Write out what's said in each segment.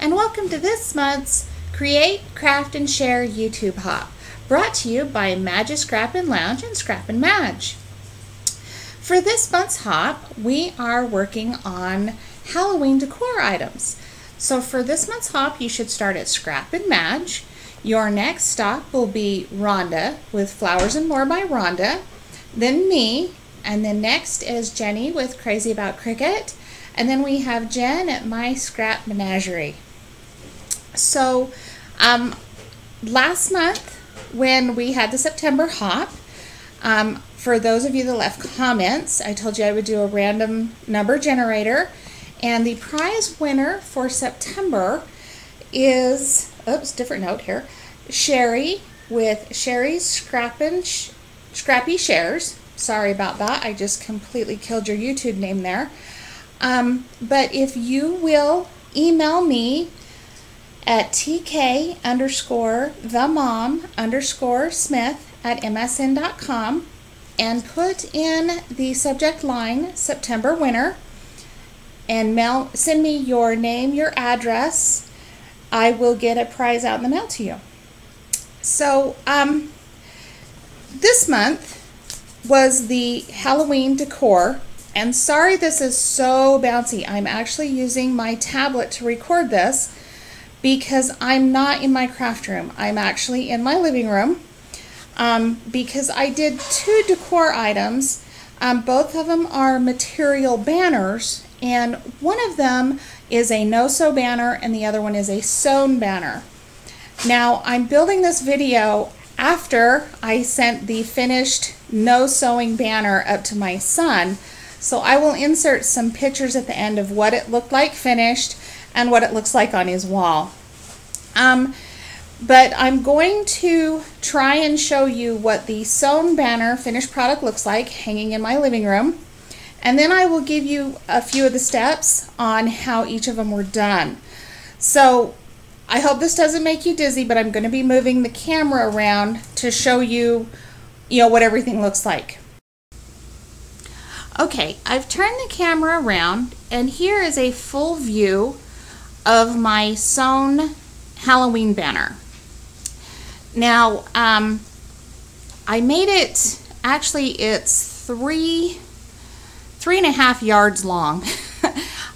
and welcome to this month's Create, Craft, and Share YouTube Hop, brought to you by Madge Scrappin' Lounge and Scrappin' Madge. For this month's hop, we are working on Halloween decor items. So for this month's hop, you should start at Scrappin' Madge. Your next stop will be Rhonda with Flowers and More by Rhonda, then me, and then next is Jenny with Crazy About Cricket, and then we have Jen at My Scrap Menagerie. So last month when we had the September hop, for those of you that left comments, I told you I would do a random number generator, and the prize winner for September is, oops, different note here, Sherry with Sherry's Scrappy Shares. Sorry about that, I just completely killed your YouTube name there. But if you will email me at tk_themom_smith@msn.com and put in the subject line September winner and send me your name, your address, I will get a prize out in the mail to you. So this month was the Halloween decor, and sorry this is so bouncy. I'm actually using my tablet to record this because I'm not in my craft room. I'm actually in my living room because I did two decor items. Both of them are material banners, and one of them is a no-sew banner and the other one is a sewn banner. Now I'm building this video after I sent the finished no sewing banner up to my son, so I will insert some pictures at the end of what it looked like finished and what it looks like on his wall. But I'm going to try and show you what the sewn banner finished product looks like hanging in my living room, and then I will give you a few of the steps on how each of them were done. So I hope this doesn't make you dizzy, but I'm going to be moving the camera around to show you, what everything looks like. Okay, I've turned the camera around, and here is a full view of my sewn Halloween banner. Now, I made it, actually it's three and a half yards long,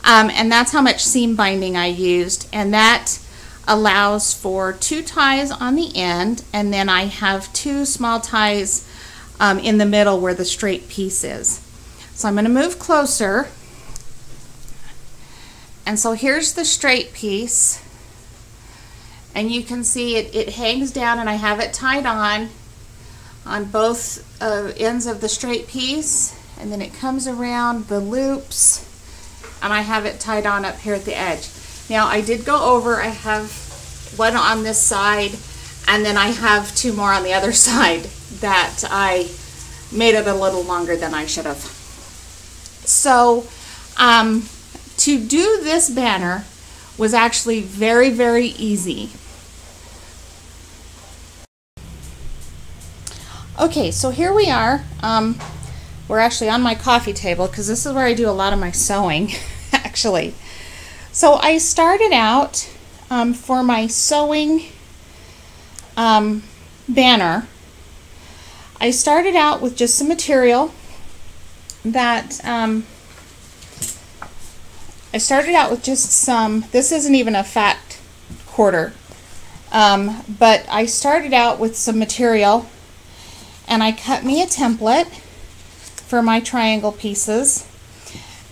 and that's how much seam binding I used, and that allows for 2 ties on the end, and then I have 2 small ties in the middle where the straight piece is. So I'm going to move closer, and so here's the straight piece, and you can see it hangs down, and I have it tied on both ends of the straight piece, and then it comes around the loops, and I have it tied on up here at the edge. Now I did go over, I have one on this side, and then I have 2 more on the other side that I made it a little longer than I should have. So to do this banner was actually very, very easy. Okay, so here we are. We're actually on my coffee table because this is where I do a lot of my sewing actually. So I started out for my sewing banner, I started out with just some material that this isn't even a fat quarter, but I started out with some material, and I cut me a template for my triangle pieces.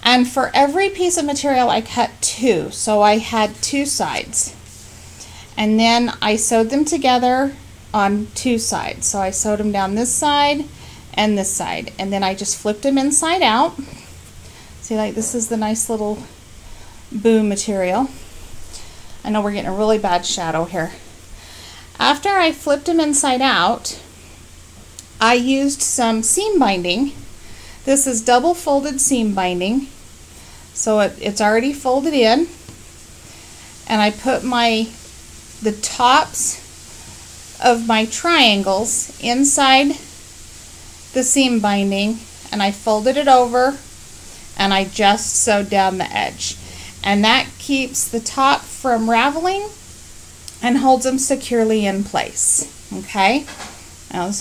And for every piece of material I cut 2, so I had 2 sides. And then I sewed them together on 2 sides. So I sewed them down this side and this side. And then I just flipped them inside out. See, like this is the nice little boom material. I know we're getting a really bad shadow here. After I flipped them inside out, I used some seam binding. This is double folded seam binding, so it's already folded in, and I put the tops of my triangles inside the seam binding, and I folded it over, and I just sewed down the edge. and that keeps the top from raveling and holds them securely in place. Okay, now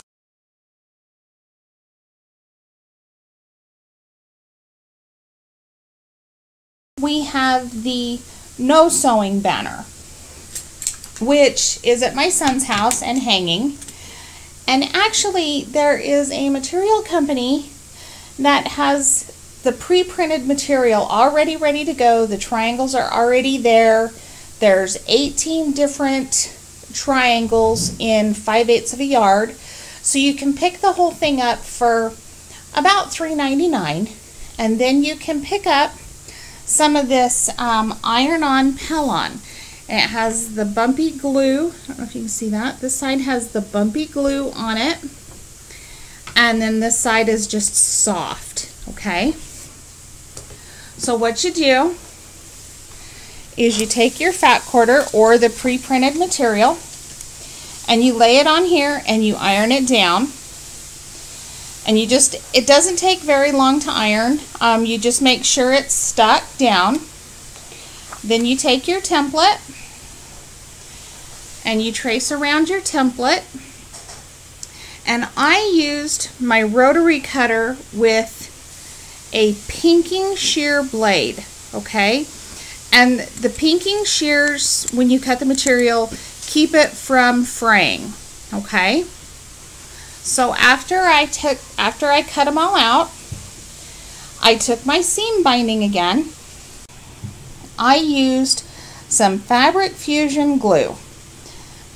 we have the no sewing banner, which is at my son's house and hanging. And actually there is a material company that has the pre-printed material already ready to go. The triangles are already there. There's 18 different triangles in 5/8 of a yard. So you can pick the whole thing up for about $3.99, and then you can pick up some of this iron-on Pellon. And it has the bumpy glue. I don't know if you can see that. This side has the bumpy glue on it, and then this side is just soft. Okay, so what you do is you take your fat quarter or the pre-printed material and you lay it on here and you iron it down. And you just, it doesn't take very long to iron. You just make sure it's stuck down. Then you take your template and you trace around your template. And I used my rotary cutter with a pinking shear blade, okay? And the pinking shears, when you cut the material, keep it from fraying, okay? So after I cut them all out, I took my seam binding again. I used some Fabric Fusion glue,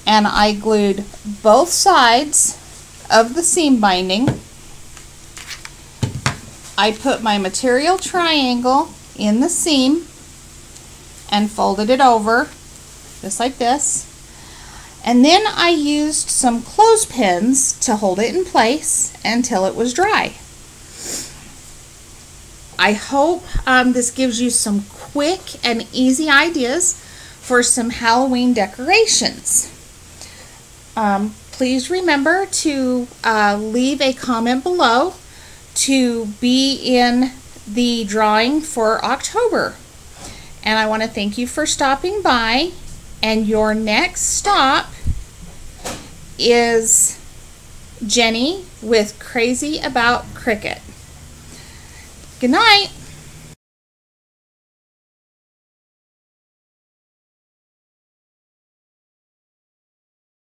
and I glued both sides of the seam binding. I put my material triangle in the seam and folded it over just like this. And then I used some clothespins to hold it in place until it was dry. I hope this gives you some quick and easy ideas for some Halloween decorations. Please remember to leave a comment below to be in the drawing for October. And I want to thank you for stopping by. And your next stop is Jenny with Crazy About Cricut. Good night.